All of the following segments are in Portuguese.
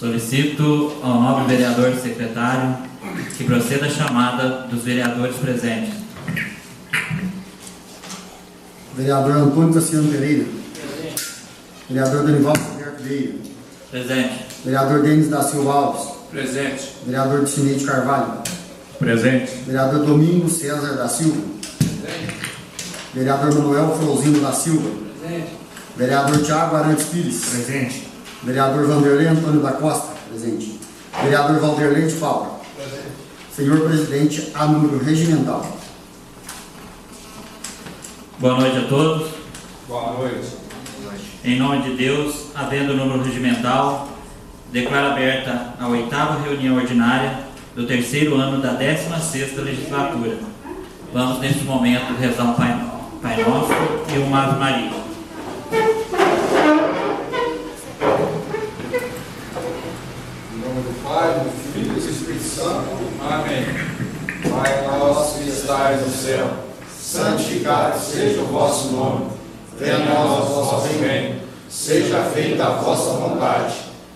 Solicito ao nobre vereador secretário que proceda a chamada dos vereadores presentes. Vereador Antônio Cassiano Pereira. Presente. Vereador Danivaldo Roberto Vieira. Presente. Vereador Denis da Silva Alves. Presente. Vereador Cineide Carvalho. Presente. Vereador Domingos César da Silva. Presente. Vereador Manuel Frozino da Silva. Presente. Vereador Tiago Arantes Pires. Presente. Vereador Vanderlei Antônio da Costa. Presente. Vereador Valderlei de Paula. Presente. Senhor presidente, a número regimental. Boa noite a todos. Boa noite. Em nome de Deus, havendo o número regimental, declaro aberta a 8ª reunião ordinária do 3º ano da 16ª legislatura. Vamos, neste momento, rezar um Pai Nosso e uma Ave Maria. Em nome do Pai, do Filho e do Espírito Santo. Amém. Pai nosso que estais no céu, santificado seja o vosso nome. Venha a nós o vosso reino. Seja feita a vossa vontade,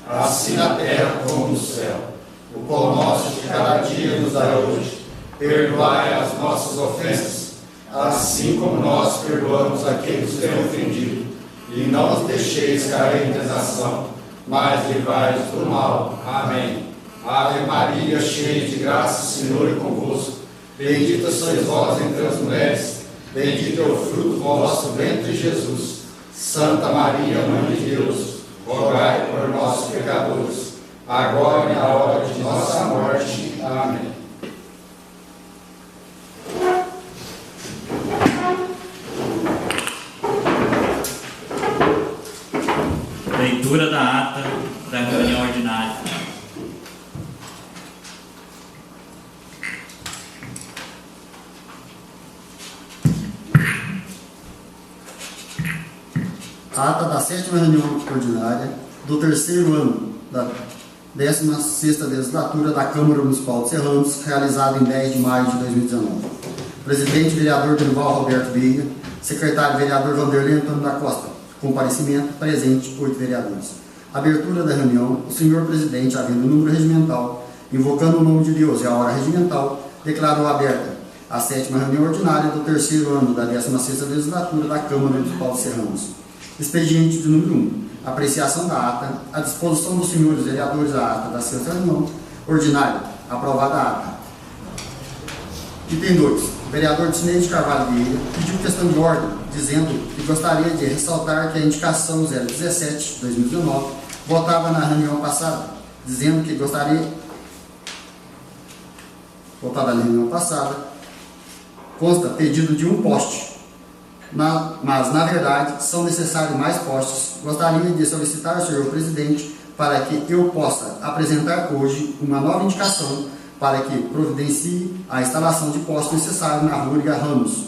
assim na terra como no céu. O pão nosso de cada dia nos dai hoje. Perdoai as nossas ofensas, assim como nós perdoamos a quem nos tem ofendido. E não nos deixeis cair em tentação, mas livrai-nos do mal. Amém. Ave Maria, cheia de graça, o Senhor é convosco. Bendita sois vós entre as mulheres, bendito é o fruto do vosso ventre, Jesus. Santa Maria, Mãe de Deus, rogai por nós, pecadores, agora e na hora de nossa morte. Amém. Leitura da ata da reunião ordinária. A ata da 7ª reunião ordinária do 3º ano da 16ª legislatura da Câmara Municipal de Serranos, realizada em 10 de maio de 2019. Presidente, vereador Danivaldo Roberto Vieira. Secretário, vereador Vanderlei Antônio da Costa. Comparecimento, presente, 8 vereadores. Abertura da reunião, o senhor presidente, havendo o número regimental, invocando o nome de Deus e a hora regimental, declarou aberta a 7ª reunião ordinária do 3º ano da 16ª legislatura da Câmara Municipal de Serranos. Expediente de número 1. Apreciação da ata. À disposição dos senhores vereadores a ata da 6ª reunião ordinária. Aprovada a ata. Item 2. O vereador Cineide Carvalho Vieira pediu questão de ordem, dizendo que gostaria de ressaltar que a indicação 017/2019, votada na reunião passada, dizendo que votada na reunião passada, consta pedido de um poste. Mas, na verdade, são necessários mais postes. Gostaria de solicitar ao senhor presidente para que eu possa apresentar hoje uma nova indicação para que providencie a instalação de postes necessários na rua Liga Ramos.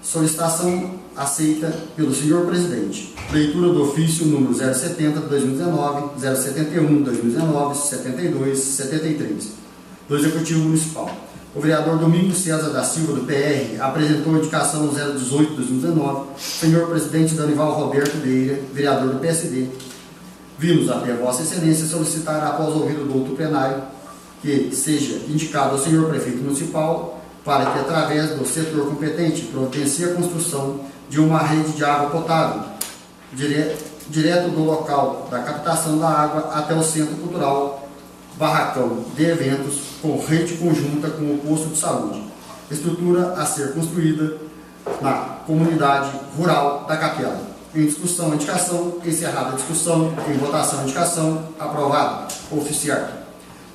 Solicitação aceita pelo senhor presidente. Leitura do ofício número 070/2019, 071/2019, 72, 73, do Executivo Municipal. O vereador Domingos César da Silva, do PR, apresentou a indicação 018/2019. Senhor presidente Danivaldo Roberto Vieira, vereador do PSD, vimos até Vossa Excelência solicitar, após ouvir o douto plenário, que seja indicado ao senhor prefeito municipal para que, através do setor competente, providencie a construção de uma rede de água potável, direto do local da captação da água até o Centro Cultural Barracão de Eventos, com rede conjunta com o posto de saúde. Estrutura a ser construída na comunidade rural da Capela. Em discussão, a indicação. Encerrada a discussão. Em votação, a indicação. Aprovado. Oficiar.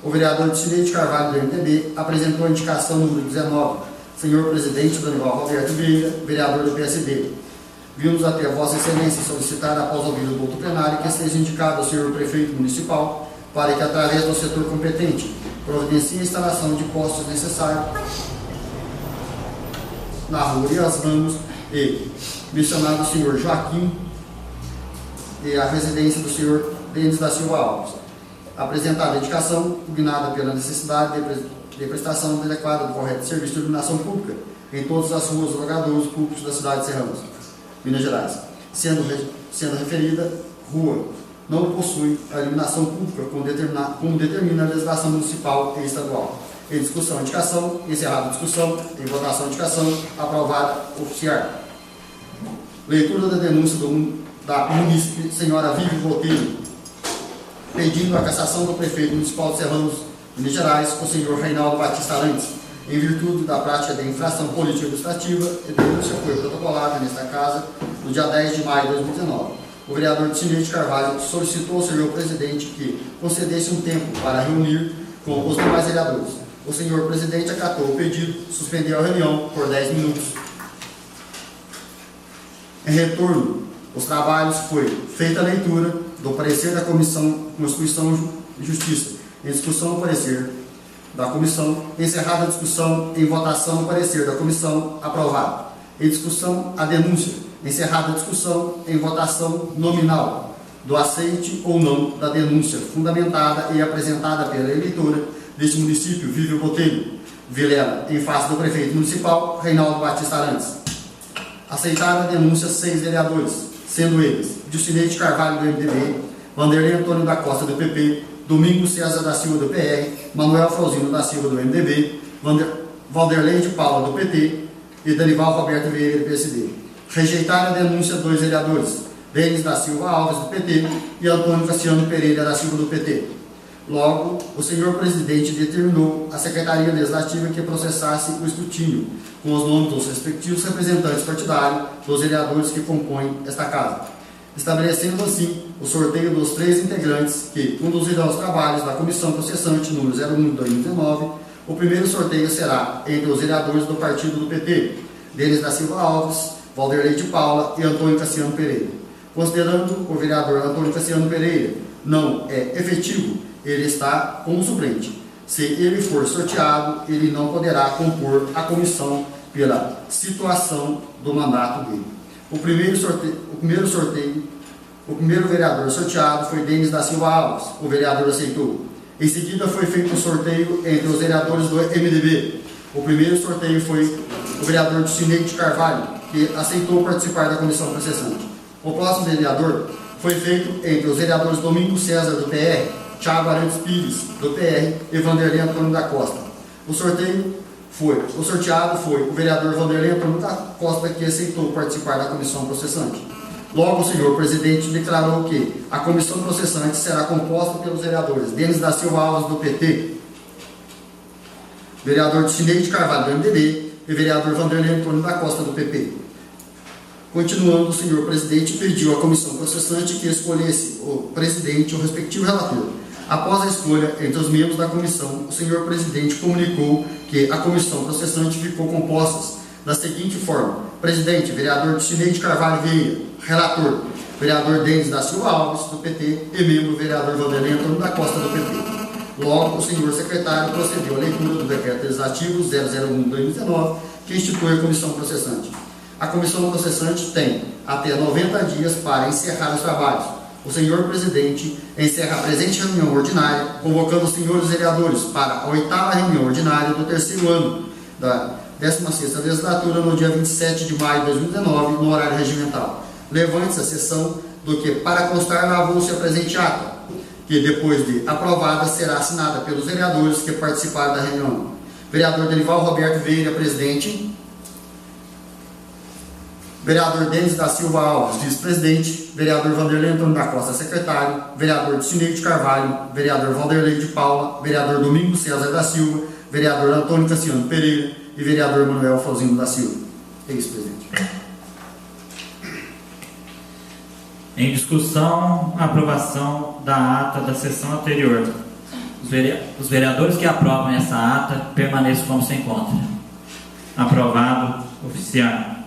O vereador Cineide Carvalho, do MDB, apresentou a indicação número 19. Senhor presidente Danivaldo Roberto Vieira, vereador do PSD. Vimos até Vossa Excelência solicitar, após ouvir o douto plenário, que seja indicado ao senhor prefeito municipal para que, através do setor competente, providencie a instalação de postos necessários na rua Lias Ramos e mencionado o senhor Joaquim e a residência do senhor Denis da Silva Alves. Apresentada a indicação, pugnada pela necessidade de prestação adequada do correto serviço de iluminação pública em todas as ruas e logradouros públicos da cidade de Serranos, Minas Gerais, sendo referida Rua não possui a iluminação pública como determina a legislação municipal e estadual. Em discussão, indicação, encerrada a discussão, em votação, indicação, aprovada, oficiar. Leitura da denúncia da munícipe senhora Vivi Botelho, pedindo a cassação do prefeito municipal de Serranos, Minas Gerais, o senhor Reinaldo Batista Arantes, em virtude da prática de infração política administrativa. A denúncia foi protocolada nesta casa no dia 10 de maio de 2019. O vereador Tinei de Carvalho solicitou ao senhor presidente que concedesse um tempo para reunir com os demais vereadores. O senhor presidente acatou o pedido, suspendeu a reunião por 10 minutos. Em retorno aos trabalhos, foi feita a leitura do parecer da Comissão Constituição e Justiça. Em discussão, o parecer da comissão. Encerrada a discussão, em votação, o parecer da comissão. Aprovado. Em discussão, a denúncia. Encerrada a discussão, em votação nominal do aceite ou não da denúncia fundamentada e apresentada pela eleitora deste município, Vivi Botelho Vilela, em face do prefeito municipal, Reinaldo Batista Arantes. Aceitaram a denúncia 6 vereadores, sendo eles Dilcinei de Carvalho, do MDB, Vanderlei Antônio da Costa, do PP, Domingos César da Silva, do PR, Manuel Frauzino da Silva, do MDB, Vanderlei de Paula, do PT e Danival Roberto Vieira, do PSD. Rejeitaram a denúncia 2 vereadores, Denis da Silva Alves, do PT, e Antônio Cassiano Pereira da Silva, do PT. Logo, o senhor presidente determinou à Secretaria Legislativa que processasse o escrutínio com os nomes dos respectivos representantes partidários dos vereadores que compõem esta casa, estabelecendo assim o sorteio dos 3 integrantes que conduzirão os trabalhos da comissão processante número 01 de 2019. O primeiro sorteio será entre os vereadores do partido do PT, Denis da Silva Alves, Vanderlei de Paula e Antônio Cassiano Pereira. Considerando o vereador Antônio Cassiano Pereira não é efetivo, ele está como suplente. Se ele for sorteado, ele não poderá compor a comissão pela situação do mandato dele. O primeiro vereador sorteado foi Denis da Silva Alves. O vereador aceitou. Em seguida foi feito um sorteio entre os vereadores do MDB. O primeiro sorteio foi o vereador Dilcinei de Carvalho, que aceitou participar da comissão processante. O próximo vereador foi feito entre os vereadores Domingos César, do PR, Thiago Arantes Pires, do PR, e Vanderlei Antônio da Costa. O sorteado foi o vereador Vanderlei Antônio da Costa, que aceitou participar da comissão processante. Logo, o senhor presidente declarou que a comissão processante será composta pelos vereadores Denis da Silva Alves, do PT, vereador Tinei de Carvalho, do MDB, e vereador Vanderlei Antônio da Costa, do PP. Continuando, o senhor presidente pediu à comissão processante que escolhesse o presidente ou o respectivo relator. Após a escolha entre os membros da comissão, o senhor presidente comunicou que a comissão processante ficou composta da seguinte forma: presidente, vereador Dilcinei de Carvalho Vieira; relator, vereador Denis da Silva Alves, do PT; e membro, vereador Vanderlei Antônio da Costa, do PT. Logo, o senhor secretário procedeu à leitura do decreto legislativo 001/2019, que institui a comissão processante. A comissão processante tem até 90 dias para encerrar os trabalhos. O senhor presidente encerra a presente reunião ordinária, convocando os senhores vereadores para a 8ª reunião ordinária do 3º ano da 16ª legislatura, no dia 27 de maio de 2019, no horário regimental. Levante-se a sessão do que, para constar na avulsa, a presente ata, que, depois de aprovada, será assinada pelos vereadores que participaram da reunião. Vereador Danival Roberto Vieira, presidente. Vereador Denis da Silva Alves, vice-presidente. Vereador Vanderlei Antônio da Costa, secretário. Vereador Dilcinei de Carvalho. Vereador Vanderlei de Paula. Vereador Domingos César da Silva. Vereador Antônio Cassiano Pereira. E vereador Manuel Frauzino da Silva. É isso, presidente. Em discussão, a aprovação da ata da sessão anterior. Os vereadores que aprovam essa ata permaneçam como se encontram. Aprovado. Oficial.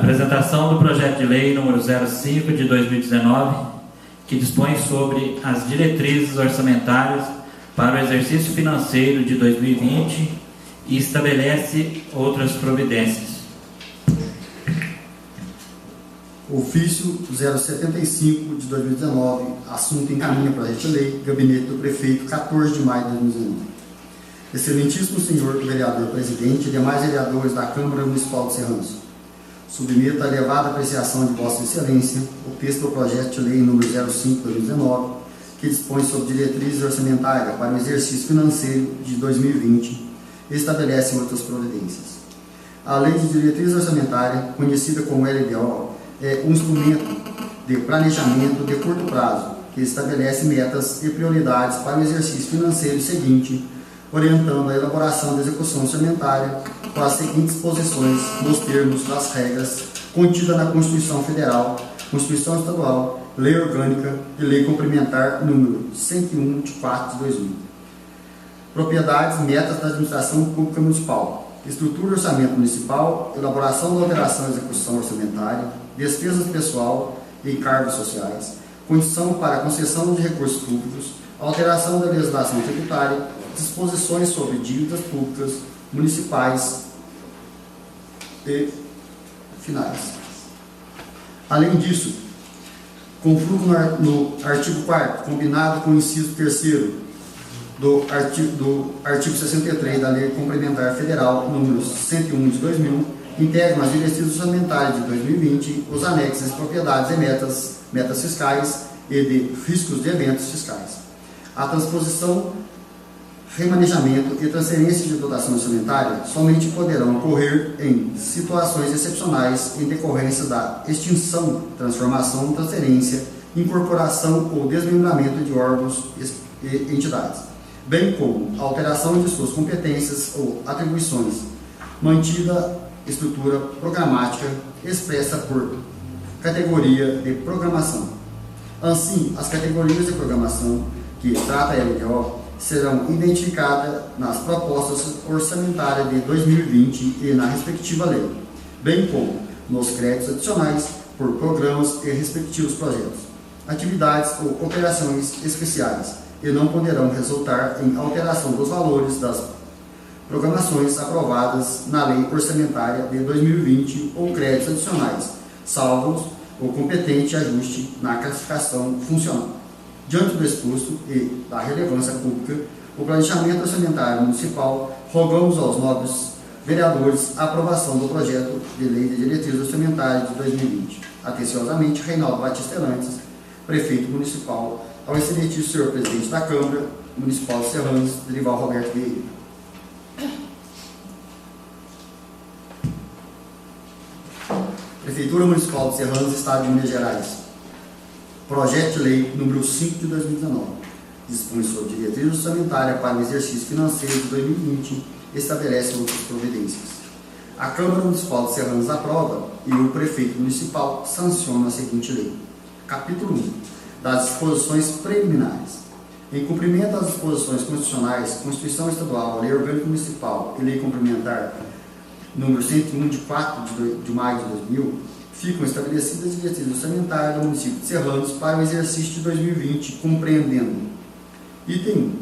Apresentação do projeto de lei número 05 de 2019, que dispõe sobre as diretrizes orçamentárias para o exercício financeiro de 2020 e estabelece outras providências. Ofício 075 de 2019, assunto encaminha projeto de lei, gabinete do prefeito, 14 de maio de 2019. Excelentíssimo senhor vereador presidente e demais vereadores da Câmara Municipal de Serranos, submeto à elevada apreciação de Vossa Excelência o texto do projeto de lei número 05 de 2019, que dispõe sobre diretrizes orçamentárias para o exercício financeiro de 2020 e estabelece outras providências. A Lei de Diretrizes Orçamentárias, conhecida como LDO, é um instrumento de planejamento de curto prazo, que estabelece metas e prioridades para o exercício financeiro seguinte, orientando a elaboração da execução orçamentária com as seguintes disposições nos termos das regras contidas na Constituição Federal, Constituição Estadual, Lei Orgânica e Lei Complementar número 101 de 4 de 2000. Propriedades e metas da administração pública municipal, estrutura e orçamento municipal, elaboração da operação e execução orçamentária, despesas pessoal e encargos sociais, condição para a concessão de recursos públicos, alteração da legislação tributária, disposições sobre dívidas públicas, municipais e finais. Além disso, com fruto no artigo 4º, combinado com o inciso 3º do artigo 63 da Lei Complementar Federal número 101 de 2000, integram as diretrizes orçamentárias de 2020, os anexos, propriedades e metas fiscais e de riscos de eventos fiscais. A transposição, remanejamento e transferência de dotação orçamentária somente poderão ocorrer em situações excepcionais em decorrência da extinção, transformação, transferência, incorporação ou desmembramento de órgãos e entidades, bem como alteração de suas competências ou atribuições, mantida estrutura programática expressa por categoria de programação. Assim, as categorias de programação que trata a LDO serão identificadas nas propostas orçamentárias de 2020 e na respectiva lei, bem como nos créditos adicionais por programas e respectivos projetos, atividades ou operações especiais, e não poderão resultar em alteração dos valores das programações aprovadas na lei orçamentária de 2020 ou créditos adicionais, salvo o competente ajuste na classificação funcional. Diante do exposto e da relevância pública, o planejamento orçamentário municipal, rogamos aos nobres vereadores a aprovação do projeto de lei de diretrizes orçamentárias de 2020. Atenciosamente, Reinaldo Batista Erantes, prefeito municipal, ao excelentíssimo senhor presidente da Câmara Municipal de Serranos, Derival Roberto Vieira. Prefeitura Municipal de Serranos, Estado de Minas Gerais. Projeto de Lei número 5 de 2019. Dispõe sobre diretrizes orçamentárias para o exercício financeiro de 2020 e estabelece outras providências. A Câmara Municipal de Serranos aprova e o Prefeito Municipal sanciona a seguinte lei. Capítulo 1. Das disposições preliminares. Em cumprimento às disposições constitucionais, Constituição Estadual, Lei Orgânica Municipal e Lei Complementar número 101 de 4 de maio de 2000, ficam estabelecidas diretrizes orçamentárias do município de Serranos para o exercício de 2020, compreendendo: item 1.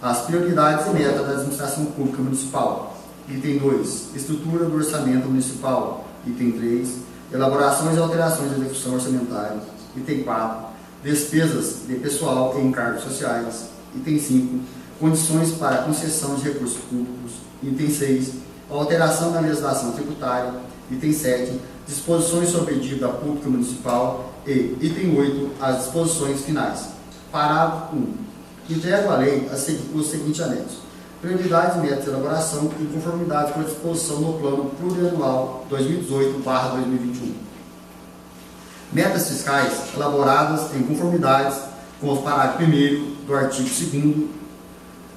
As prioridades e metas da administração pública municipal. Item 2. Estrutura do orçamento municipal. Item 3. Elaborações e alterações de execução orçamentária. Item 4. Despesas de pessoal e encargos sociais. Item 5. Condições para a concessão de recursos públicos. Item 6. Alteração da legislação tributária. Item 7. Disposições sobre dívida pública municipal. E item 8. As disposições finais. Parágrafo 1. Integra a lei o seguinte anexo: prioridades e metas de elaboração em conformidade com a disposição no Plano Plurianual 2018/2021. Metas fiscais elaboradas em conformidade com os parágrafos 1º do artigo 2º,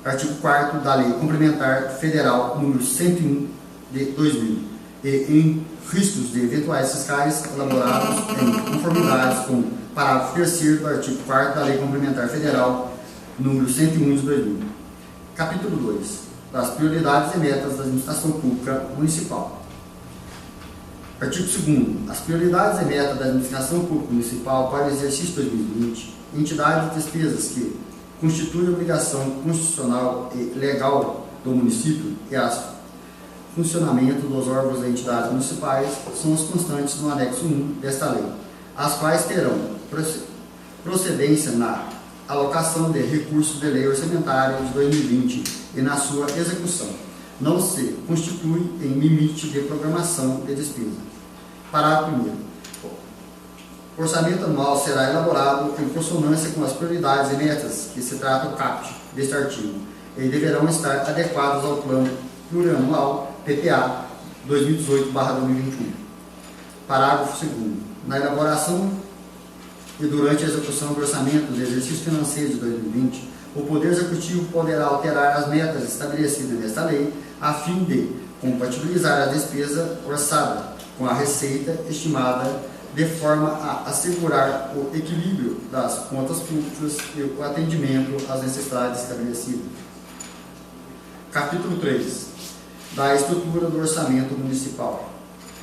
artigo 4º da Lei Complementar Federal número 101 de 2000 e em riscos de eventuais fiscais elaborados em conformidade com o parágrafo 3º do artigo 4º da Lei Complementar Federal número 101 de 2000. Capítulo 2. Das prioridades e metas da administração pública municipal. Artigo 2º. As prioridades e metas da administração pública municipal para o exercício 2020, entidades e despesas que constituem obrigação constitucional e legal do município e as funcionamento dos órgãos e entidades municipais são as constantes no anexo 1 desta lei, as quais terão procedência na alocação de recursos de lei orçamentária de 2020 e na sua execução. Não se constitui em limite de programação de despesa. Parágrafo 1º. O orçamento anual será elaborado em consonância com as prioridades e metas que se trata o caput deste artigo e deverão estar adequados ao plano plurianual PPA 2018/2021. Parágrafo 2º. Na elaboração e durante a execução do orçamento do exercício financeiro de 2020, o Poder Executivo poderá alterar as metas estabelecidas nesta lei a fim de compatibilizar a despesa orçada com a receita estimada de forma a assegurar o equilíbrio das contas públicas e o atendimento às necessidades estabelecidas. Capítulo 3. Da estrutura do orçamento municipal.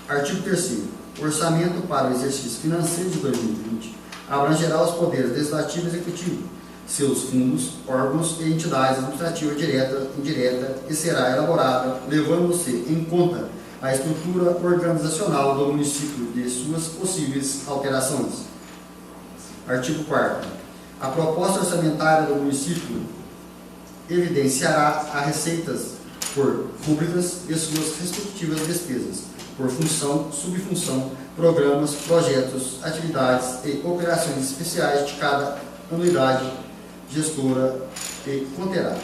Artigo 3º. O orçamento para o exercício financeiro de 2020 abrangerá os poderes legislativo e executivo, seus fundos, órgãos e entidades administrativas direta e indireta e será elaborada levando-se em conta a estrutura organizacional do município de suas possíveis alterações. Artigo 4º. A proposta orçamentária do município evidenciará as receitas por rubricas e suas respectivas despesas, por função, subfunção, programas, projetos, atividades e operações especiais de cada unidade gestora e conterá.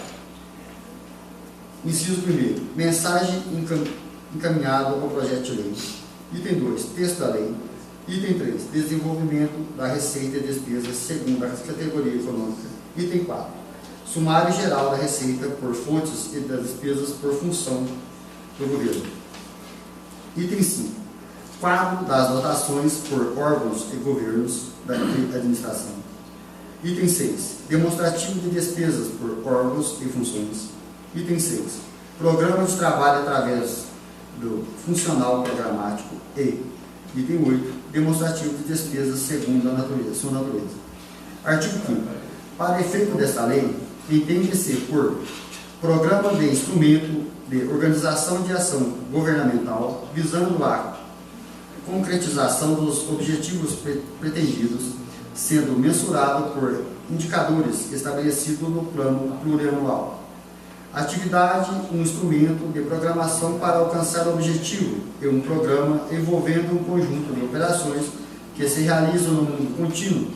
Inciso 1º. Mensagem encaminhado ao projeto de lei. Item 2. Texto da lei. Item 3. Desenvolvimento da receita e despesas segundo a categoria econômica. Item 4. Sumário geral da receita por fontes e das despesas por função do governo. Item 5. Quadro das dotações por órgãos e governos da administração. Item 6. Demonstrativo de despesas por órgãos e funções. Item 6. Programa de trabalho através do funcional programático e item 8. Demonstrativo de despesas segundo sua natureza. Artigo 5º. Para efeito desta lei, entende-se por programa de instrumento de organização de ação governamental visando a concretização dos objetivos pretendidos, sendo mensurado por indicadores estabelecidos no plano plurianual. Atividade, um instrumento de programação para alcançar o objetivo e um programa envolvendo um conjunto de operações que se realizam no mundo contínuo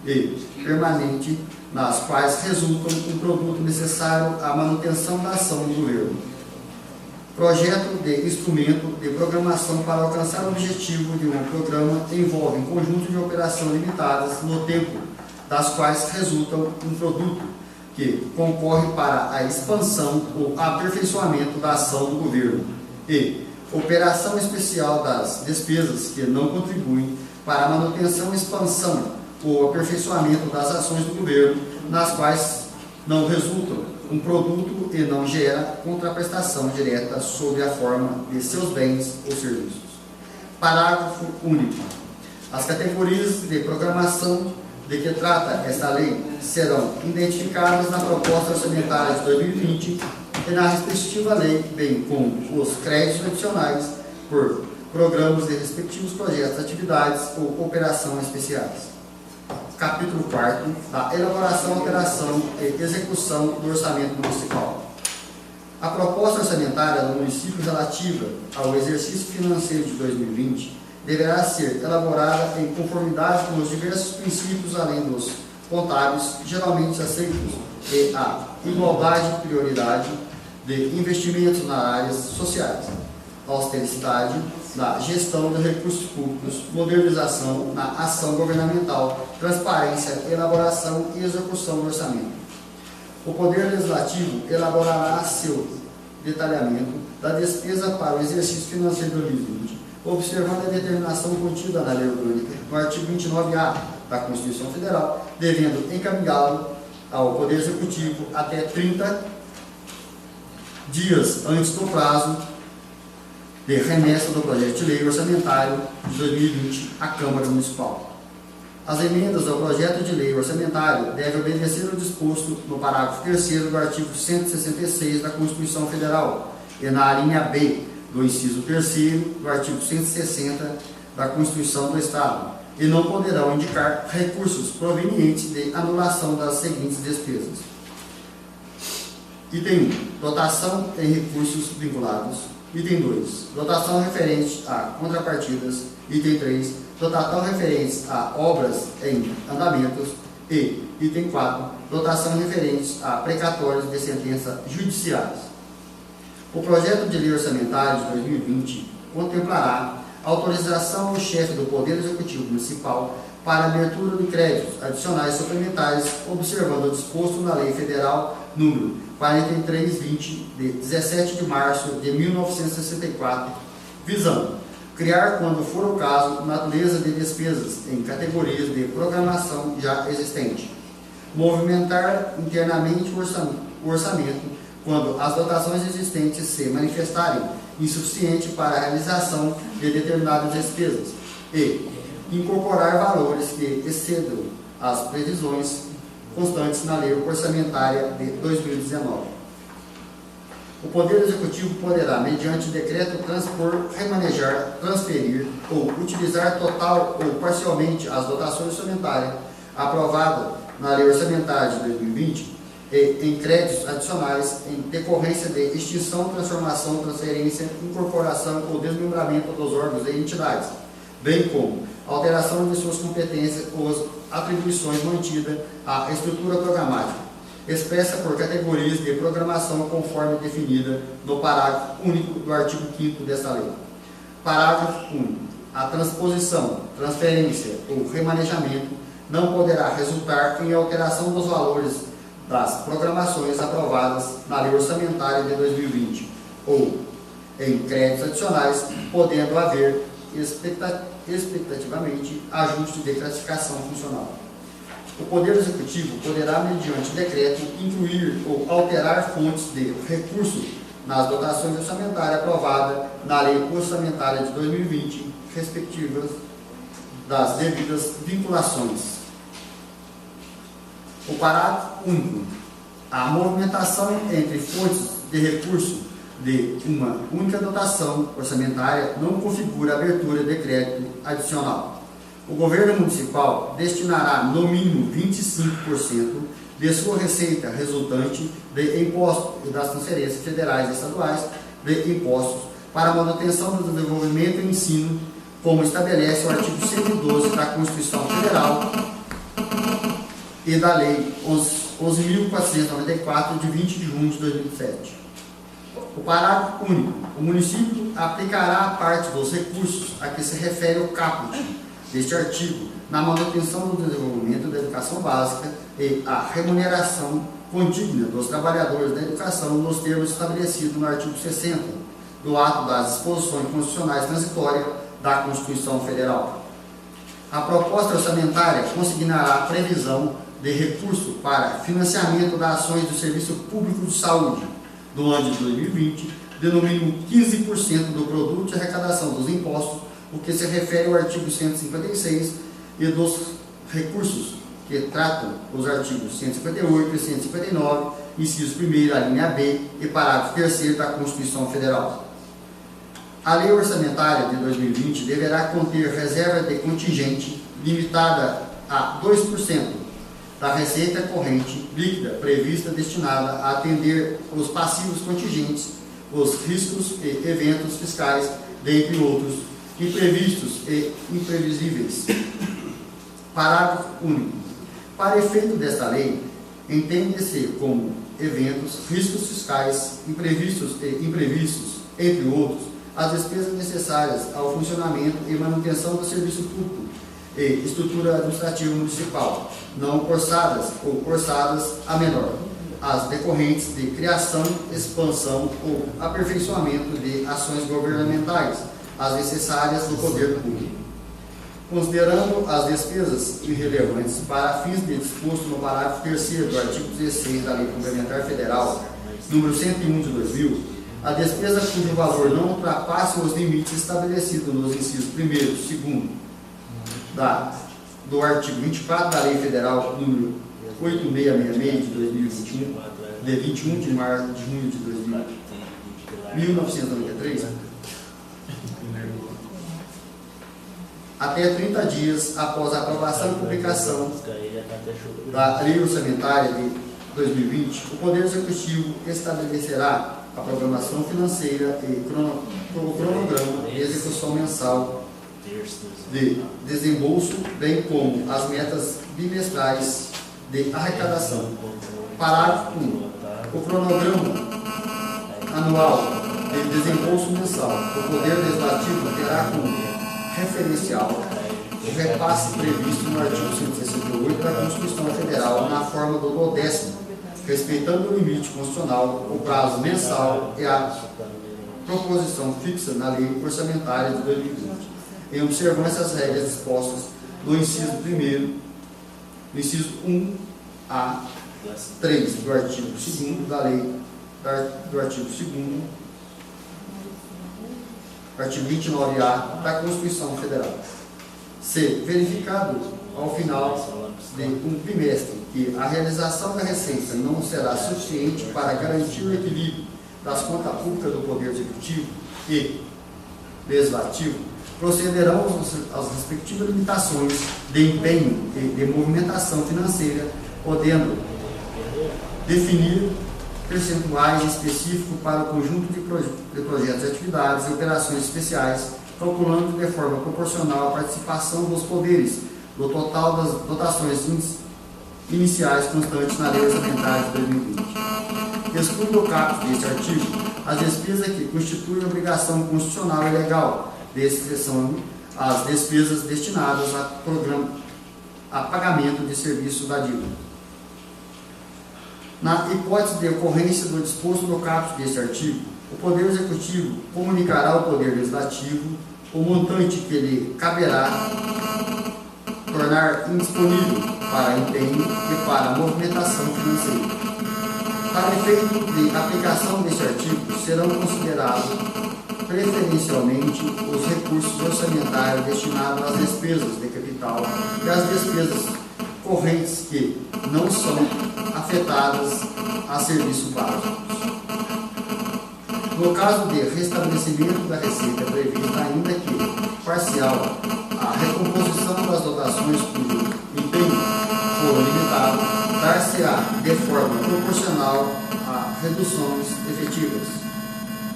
e permanente, nas quais resultam um produto necessário à manutenção da ação do governo. Projeto de instrumento de programação para alcançar o objetivo de um programa envolve um conjunto de operações limitadas no tempo, das quais resultam um produto que concorre para a expansão ou aperfeiçoamento da ação do governo e operação especial das despesas que não contribuem para a manutenção, expansão ou aperfeiçoamento das ações do governo, nas quais não resultam um produto e não gera contraprestação direta sobre a forma de seus bens ou serviços. Parágrafo único. As categorias de programação de que trata esta lei serão identificadas na proposta orçamentária de 2020 e na respectiva lei, bem como os créditos adicionais por programas de respectivos projetos, atividades ou operações especiais. Capítulo 4º da elaboração, alteração e execução do orçamento municipal. A proposta orçamentária do município relativa ao exercício financeiro de 2020 deverá ser elaborada em conformidade com os diversos princípios, além dos contábeis geralmente aceitos, e a igualdade e prioridade de investimentos nas áreas sociais, austeridade na gestão de recursos públicos, modernização na ação governamental, transparência, elaboração e execução do orçamento. O Poder Legislativo elaborará seu detalhamento da despesa para o exercício financeiro de 2020, observando a determinação contida na Lei Orgânica, no artigo 29A da Constituição Federal, devendo encaminhá-lo ao Poder Executivo até 30 dias antes do prazo de remessa do projeto de lei orçamentário de 2020 à Câmara Municipal. As emendas ao projeto de lei orçamentário devem obedecer ao disposto no parágrafo 3º do artigo 166 da Constituição Federal e na linha B do inciso 3º do artigo 160 da Constituição do Estado, e não poderão indicar recursos provenientes de anulação das seguintes despesas. Item 1. Dotação em recursos vinculados. Item 2. Dotação referente a contrapartidas. Item 3. Dotação referente a obras em andamentos. E, item 4. Dotação referente a precatórios de sentença judiciais. O projeto de lei orçamentário de 2020 contemplará autorização ao chefe do Poder Executivo Municipal para abertura de créditos adicionais suplementares, observando o disposto na Lei Federal número 4320, de 17 de março de 1964, visando criar, quando for o caso, natureza de despesas em categorias de programação já existente, movimentar internamente o orçamento quando as dotações existentes se manifestarem insuficientes para a realização de determinadas despesas e incorporar valores que excedam as previsões constantes na Lei Orçamentária de 2019. O Poder Executivo poderá, mediante decreto, transpor, remanejar, transferir ou utilizar total ou parcialmente as dotações orçamentárias aprovadas na Lei Orçamentária de 2020 e em créditos adicionais em decorrência de extinção, transformação, transferência, incorporação ou desmembramento dos órgãos e entidades, bem como alteração de suas competências ou atribuições mantidas à estrutura programática, expressa por categorias de programação conforme definida no parágrafo único do artigo 5º desta lei. Parágrafo único. A transposição, transferência ou remanejamento não poderá resultar em alteração dos valores das programações aprovadas na Lei Orçamentária de 2020 ou em créditos adicionais, podendo haver expectativamente ajuste de classificação funcional. O Poder Executivo poderá, mediante decreto, incluir ou alterar fontes de recurso nas dotações orçamentárias aprovadas na Lei Orçamentária de 2020, respectivas das devidas vinculações. O parágrafo único. A movimentação entre fontes de recurso de uma única dotação orçamentária não configura abertura de crédito adicional. O governo municipal destinará no mínimo 25% de sua receita resultante de impostos e das transferências federais e estaduais de impostos para a manutenção do desenvolvimento e ensino, como estabelece o artigo 112 da Constituição Federal e da Lei 11.494, de 20 de junho de 2007. O parágrafo único. O município aplicará a parte dos recursos a que se refere o caput deste artigo na manutenção do desenvolvimento da educação básica e a remuneração condigna dos trabalhadores da educação nos termos estabelecidos no artigo 60 do ato das disposições constitucionais transitórias da Constituição Federal. A proposta orçamentária consignará a previsão de recurso para financiamento das ações do Serviço Público de Saúde do ano de 2020, de no mínimo 15% do produto de arrecadação dos impostos, o que se refere ao artigo 156, e dos recursos que tratam os artigos 158 e 159, inciso 1º, a linha B e parágrafo 3º da Constituição Federal. A Lei Orçamentária de 2020 deverá conter reserva de contingente limitada a 2% da receita corrente líquida prevista destinada a atender os passivos contingentes, os riscos e eventos fiscais, dentre outros, imprevistos e imprevisíveis. Parágrafo único. Para efeito desta lei, entende-se como eventos, riscos fiscais, imprevistos e imprevistos, entre outros, as despesas necessárias ao funcionamento e manutenção do serviço público e estrutura administrativa municipal, não orçadas ou orçadas a menor, as decorrentes de criação, expansão ou aperfeiçoamento de ações governamentais, as necessárias do poder público. Considerando as despesas irrelevantes para fins de disposto no parágrafo 3º do artigo 16 da Lei Complementar Federal, número 101 de 2000, A despesa cujo valor não ultrapasse os limites estabelecidos nos incisos 1º, 2º do artigo 24 da Lei Federal número 8666 de 2021, de 21 de março de junho de 1993, até 30 dias após a aprovação e publicação da Lei Orçamentária de 2020, o Poder Executivo estabelecerá a programação financeira e o cronograma de execução mensal de desembolso, bem como as metas bimestrais de arrecadação. Parágrafo 1. O cronograma anual de desembolso mensal do Poder Legislativo terá como referencial o repasse previsto no artigo 168 da Constituição Federal na forma do 10º, respeitando o limite constitucional, o prazo mensal e a proposição fixa na Lei Orçamentária de 2020, em observância às regras dispostas no inciso 1º, no inciso 1A 3 do artigo 2º da Lei, do artigo 2º, artigo 29A da Constituição Federal. C. Verificado ao final de um trimestre que a realização da receita não será suficiente para garantir o equilíbrio das contas públicas do Poder Executivo e Legislativo, procederão às respectivas limitações de empenho e de movimentação financeira, podendo definir percentuais específicos para o conjunto de projetos, atividades e operações especiais, calculando de forma proporcional a participação dos poderes do total das dotações iniciais constantes na Lei Orçamentária de 2020. Exclui do caput deste artigo as despesas que constituem obrigação constitucional e legal de exceção às despesas destinadas a pagamento de serviço da dívida. Na hipótese de ocorrência do disposto no caput deste artigo, o Poder Executivo comunicará ao Poder Legislativo o montante que lhe caberá tornar indisponível para empenho e para movimentação financeira. Para efeito de aplicação deste artigo, serão considerados preferencialmente os recursos orçamentários destinados às despesas de capital e às despesas correntes que não são afetadas a serviços básicos. No caso de restabelecimento da receita, é prevista ainda que parcial a recomposição das dotações cujo empenho for limitado, dar-se-á de forma proporcional a reduções efetivas.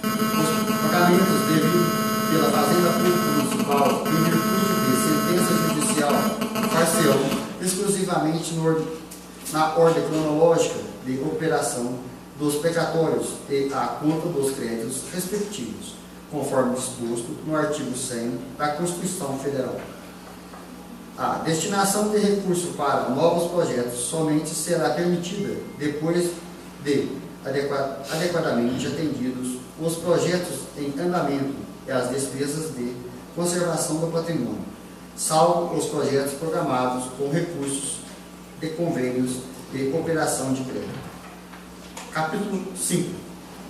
Os pagamentos devidos pela Fazenda Pública Municipal em virtude de sentença judicial far-se-ão exclusivamente na ordem cronológica de operação dos precatórios e a conta dos créditos respectivos, conforme disposto no artigo 100 da Constituição Federal. A destinação de recursos para novos projetos somente será permitida depois de adequadamente atendidos os projetos em andamento e as despesas de conservação do patrimônio, salvo os projetos programados com recursos de convênios de cooperação de crédito. Capítulo 5.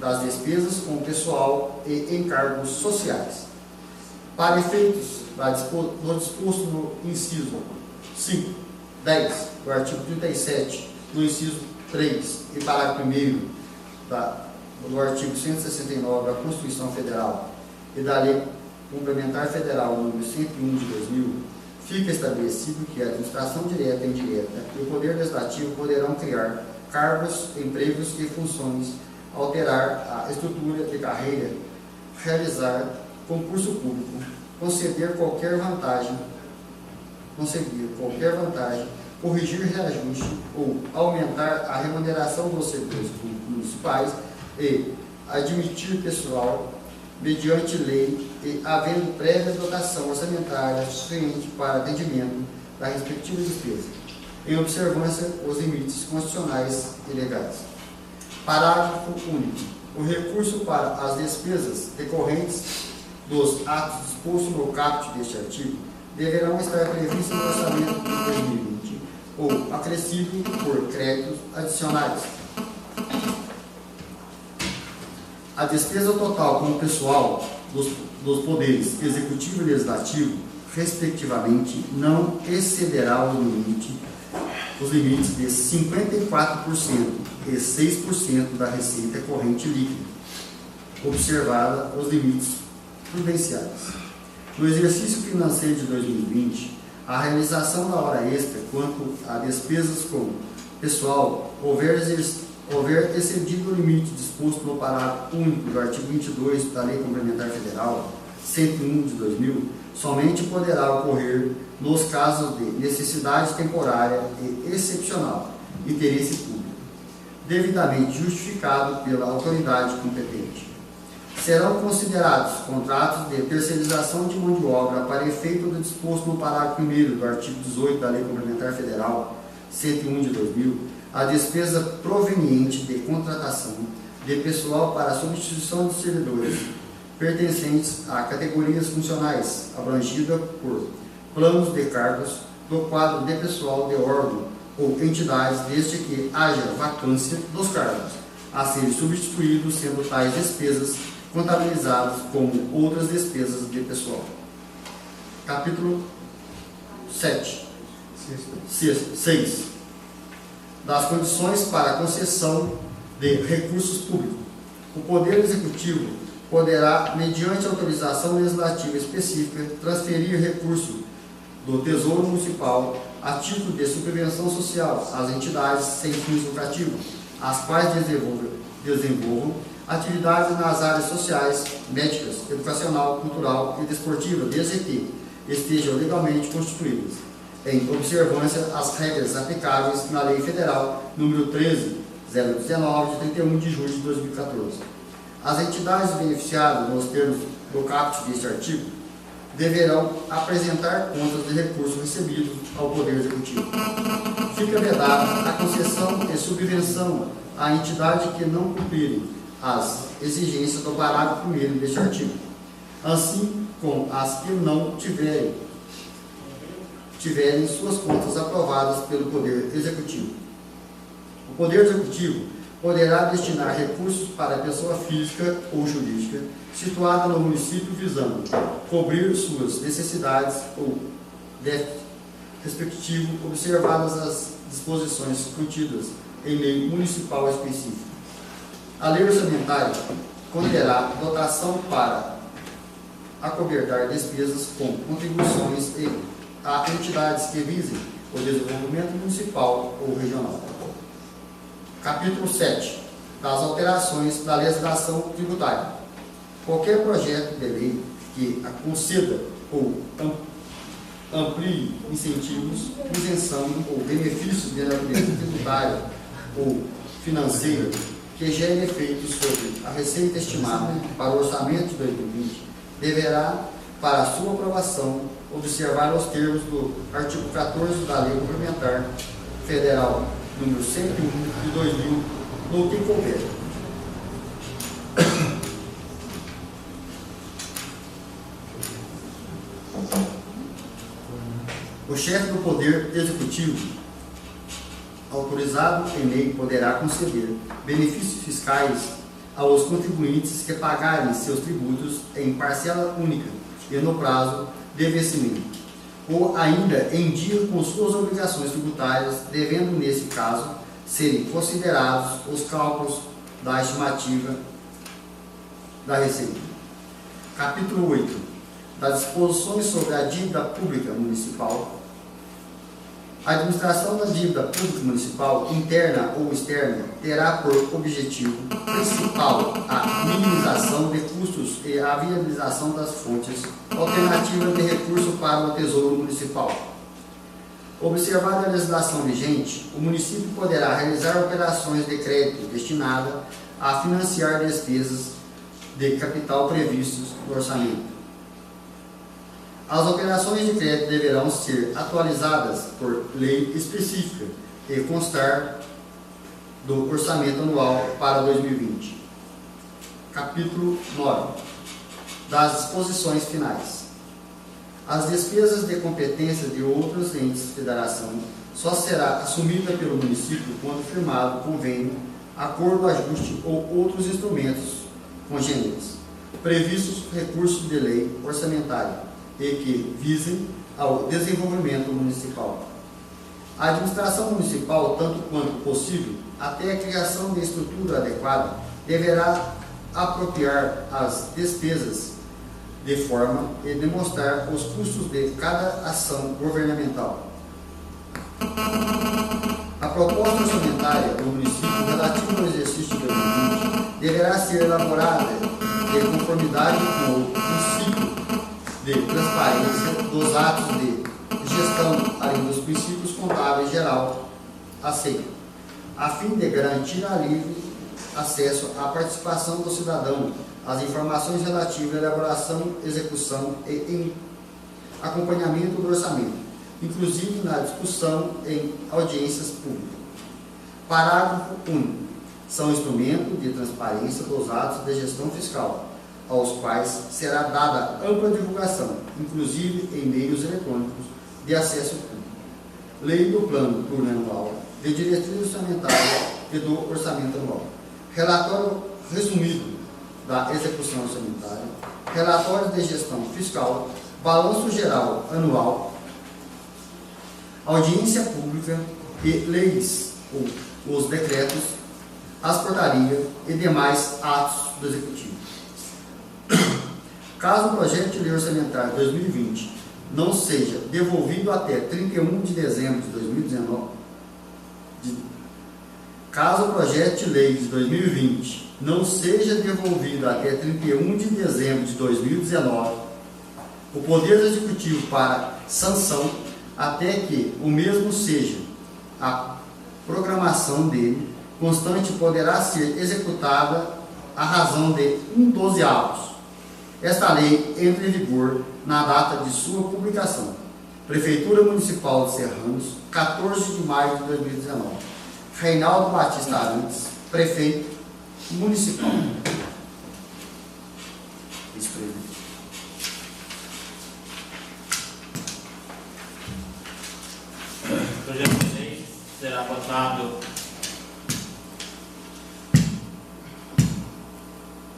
Das despesas com pessoal e encargos sociais. Para efeitos do disposto no inciso 10 do artigo 37, no inciso 3 e parágrafo 1º do artigo 169 da Constituição Federal e da Lei Complementar Federal número 101 de 2000, fica estabelecido que a administração direta e indireta e o Poder Legislativo poderão criar cargos, empregos e funções, alterar a estrutura de carreira, realizar concurso público, conceder qualquer vantagem, corrigir reajuste ou aumentar a remuneração dos servidores públicos municipais e admitir pessoal mediante lei e havendo prévia dotação orçamentária suficiente para atendimento da respectiva despesa, em observância aos limites constitucionais e legais. Parágrafo único. O recurso para as despesas decorrentes dos atos dispostos no caput deste artigo deverão estar previstos no orçamento de 2020 ou acrescido por créditos adicionais. A despesa total com o pessoal dos poderes executivo e legislativo, respectivamente, não excederá os limites de 54% e 6% da receita corrente líquida, observada os limites prudenciais. No exercício financeiro de 2020, a realização da hora extra quanto a despesas com pessoal houver excedido o limite disposto no parágrafo único do artigo 22 da Lei Complementar Federal 101 de 2000, somente poderá ocorrer nos casos de necessidade temporária e excepcional, interesse público, devidamente justificado pela autoridade competente. Serão considerados contratos de terceirização de mão de obra para efeito do disposto no parágrafo 1º do artigo 18 da Lei Complementar Federal 101 de 2000, a despesa proveniente de contratação de pessoal para a substituição de servidores pertencentes a categorias funcionais abrangida por planos de cargos do quadro de pessoal de órgão ou entidades, desde que haja vacância dos cargos a serem substituídos, sendo tais despesas contabilizadas como outras despesas de pessoal. Capítulo 6. Das condições para a concessão de recursos públicos. O Poder Executivo poderá, mediante autorização legislativa específica, transferir recurso do Tesouro Municipal a título de subvenção social às entidades sem fins lucrativos, as quais desenvolvam atividades nas áreas sociais, médicas, educacional, cultural e desportiva, desde que estejam legalmente constituídas, em observância às regras aplicáveis na Lei Federal nº 13.019, de 31 de julho de 2014. As entidades beneficiadas nos termos do caput deste artigo deverão apresentar contas de recursos recebidos ao Poder Executivo. Fica vedada a concessão e subvenção à entidade que não cumprirem as exigências do parágrafo 1º deste artigo, assim como as que não tiverem suas contas aprovadas pelo Poder Executivo. O Poder Executivo poderá destinar recursos para pessoa física ou jurídica situada no município visando cobrir suas necessidades ou déficit respectivo, observadas as disposições contidas em lei municipal específica. A lei orçamentária conterá dotação para acobertar despesas com contribuições a entidades que visem o desenvolvimento municipal ou regional. Capítulo 7. Das alterações da legislação tributária. Qualquer projeto de lei que conceda ou amplie incentivos, isenção ou benefícios de natureza tributária ou financeira que gere efeitos sobre a receita estimada para o orçamento de 2020 deverá, para sua aprovação, observar os termos do artigo 14 da Lei Complementar Federal número 101 de 2000, no que couber. O chefe do Poder Executivo, autorizado em lei, poderá conceder benefícios fiscais aos contribuintes que pagarem seus tributos em parcela única e no prazo de vencimento, ou ainda em dia com suas obrigações tributárias, devendo, nesse caso, serem considerados os cálculos da estimativa da receita. Capítulo 8. Das disposições sobre a dívida pública municipal. A administração da dívida pública municipal, interna ou externa, terá por objetivo principal a minimização de custos e a viabilização das fontes alternativas de recurso para o Tesouro Municipal. Observada a legislação vigente, o município poderá realizar operações de crédito destinadas a financiar despesas de capital previstas no orçamento. As operações de crédito deverão ser atualizadas por lei específica e constar do orçamento anual para 2020. Capítulo 9. Das disposições finais. As despesas de competência de outros entes de federação só será assumida pelo município quando firmado convênio, acordo, ajuste ou outros instrumentos congêneres, previstos recursos de lei orçamentária e que visem ao desenvolvimento municipal. A administração municipal, tanto quanto possível, até a criação de estrutura adequada, deverá apropriar as despesas de forma a demonstrar os custos de cada ação governamental. A proposta orçamentária do município relativa ao exercício de 2020 deverá ser elaborada em conformidade com o princípio de transparência dos atos de gestão, além dos princípios contábeis geral aceitos, a fim de garantir a livre acesso à participação do cidadão às informações relativas à elaboração, execução e em acompanhamento do orçamento, inclusive na discussão em audiências públicas. Parágrafo 1. São instrumentos de transparência dos atos de gestão fiscal, aos quais será dada ampla divulgação, inclusive em meios eletrônicos de acesso público. Lei do Plano Plurianual de Diretrizes Orçamentárias e do Orçamento Anual. Relatório resumido da execução orçamentária, relatórios de gestão fiscal, balanço geral anual, audiência pública e leis, ou os decretos, as portarias e demais atos do Executivo. Caso o projeto de lei orçamentária 2020 não seja devolvido até 31 de dezembro de 2019, caso o projeto de lei de 2020 não seja devolvido até 31 de dezembro de 2019, o Poder Executivo para sanção, até que o mesmo seja a programação dele constante, poderá ser executada à razão de 1/12. Esta lei entra em vigor na data de sua publicação. Prefeitura Municipal de Serranos, 14 de maio de 2019. Reinaldo Batista Arantes, Prefeito Municipal. Vice-presidente. O projeto de lei será votado.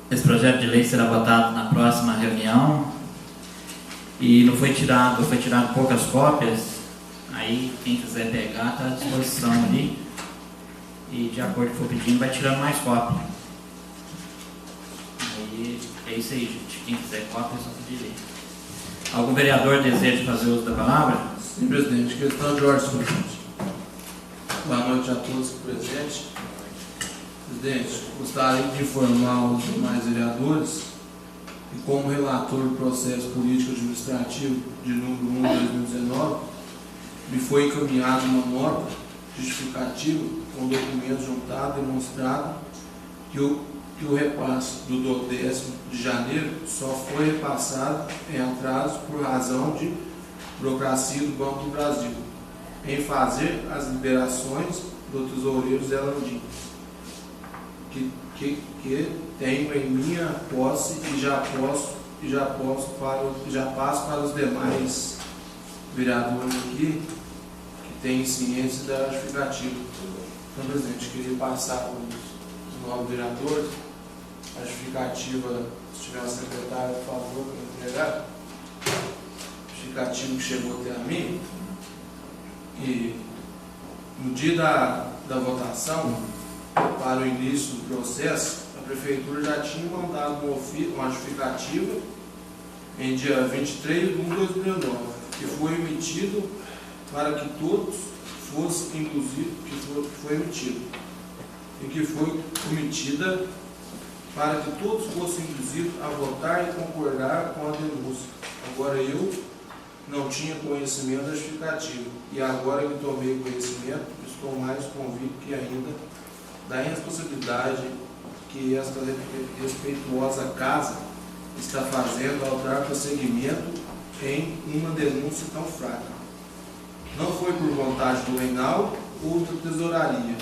Esse projeto de lei será votado na próxima reunião e não foi tirado poucas cópias. Aí quem quiser pegar está à disposição ali e de acordo com o que for pedindo vai tirando mais cópias. Aí é isso aí, gente. Quem quiser cópia é só pedir aí. Algum vereador deseja fazer uso da palavra? Sim, presidente. Questão de ordem, presidente. Boa noite a todos presentes. Presidente, gostaria de informar os demais vereadores que, como relator do processo político-administrativo de número 1 de 2019, me foi encaminhada uma nota justificativa com documento juntado demonstrado que o repasse do 10º de janeiro só foi repassado em atraso por razão de burocracia do Banco do Brasil em fazer as liberações do tesoureiro Zé Landim, que tenho em minha posse e já passo para os demais vereadores aqui que têm ciência da justificativa. Então, presidente, queria passar para os novos vereadores a justificativa, se tiver uma secretária, por favor, para me entregar. Justificativo que chegou até a mim. E no dia da votação, para o início do processo, a Prefeitura já tinha mandado uma justificativa em dia 23 de 1 de 2009, que foi emitido para que todos fossem inclusive, que foi emitido, e que foi emitida para que todos fossem induzidos a votar e concordar com a denúncia. Agora eu não tinha conhecimento da justificativa, e agora que tomei conhecimento, estou mais convicto que ainda da responsabilidade que esta respeituosa casa está fazendo ao dar prosseguimento em uma denúncia tão fraca. Não foi por vontade do Reinaldo ou da tesouraria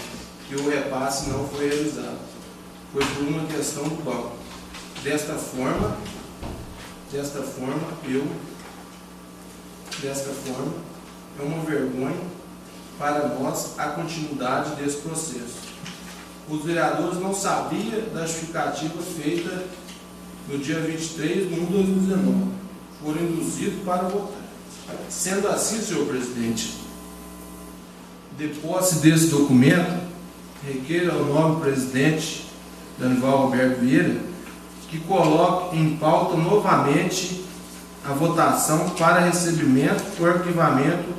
que o repasse não foi realizado. Foi por uma questão do banco. Desta forma, é uma vergonha para nós a continuidade desse processo. Os vereadores não sabiam da justificativa feita no dia 23 de 1 de 2019, foram induzidos para votar. Sendo assim, senhor presidente, de posse desse documento, requer ao nobre presidente Danival Alberto Vieira que coloque em pauta novamente a votação para recebimento ou arquivamento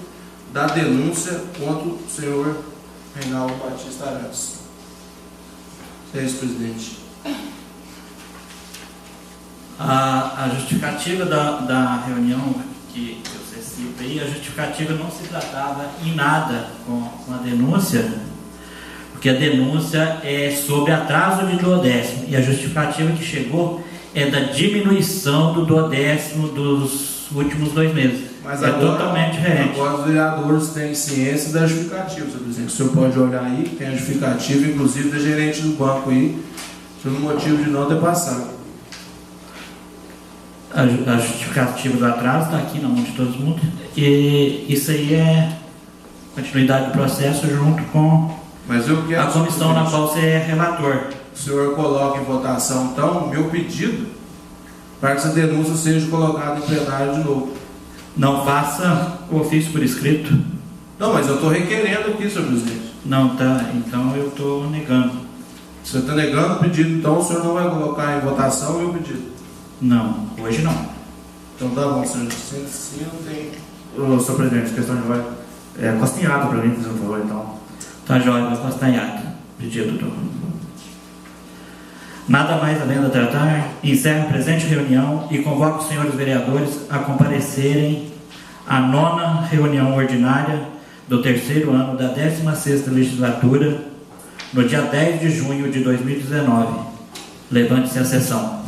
da denúncia contra o senhor Reinaldo Batista Arantes. É isso, presidente. A justificativa da reunião que você cita aí, a justificativa não se tratava em nada com a denúncia, porque a denúncia é sobre atraso de duodécimo, e a justificativa que chegou é da diminuição do duodécimo dos últimos 2 meses. Mas é agora, totalmente diferente. Agora os vereadores têm ciência da justificativa, senhor presidente. O senhor pode olhar aí, tem a justificativa, inclusive da gerente do banco aí, pelo motivo de não ter passado. A justificativa do atraso está aqui na mão de todo mundo, e isso aí é continuidade do processo junto com Mas eu quero, a comissão na qual você é relator. O senhor coloca em votação, então, o meu pedido para que essa denúncia seja colocada em plenário de novo. Não faça o ofício por escrito. Não, mas eu estou requerendo aqui, senhor presidente. Não, tá. Então eu estou negando. O senhor está negando o pedido, então o senhor não vai colocar em votação o meu pedido. Não, hoje não. Então tá bom, senhor. Se não tem. Ô, senhor presidente, questão de vai. Castanhado para mim, por favor, então. Tá jóia, vai castanhado. Pedido do. Nada mais além a tratar, encerro a presente reunião e convoco os senhores vereadores a comparecerem à 9ª reunião ordinária do 3º ano da 16ª legislatura, no dia 10 de junho de 2019. Levante-se a sessão.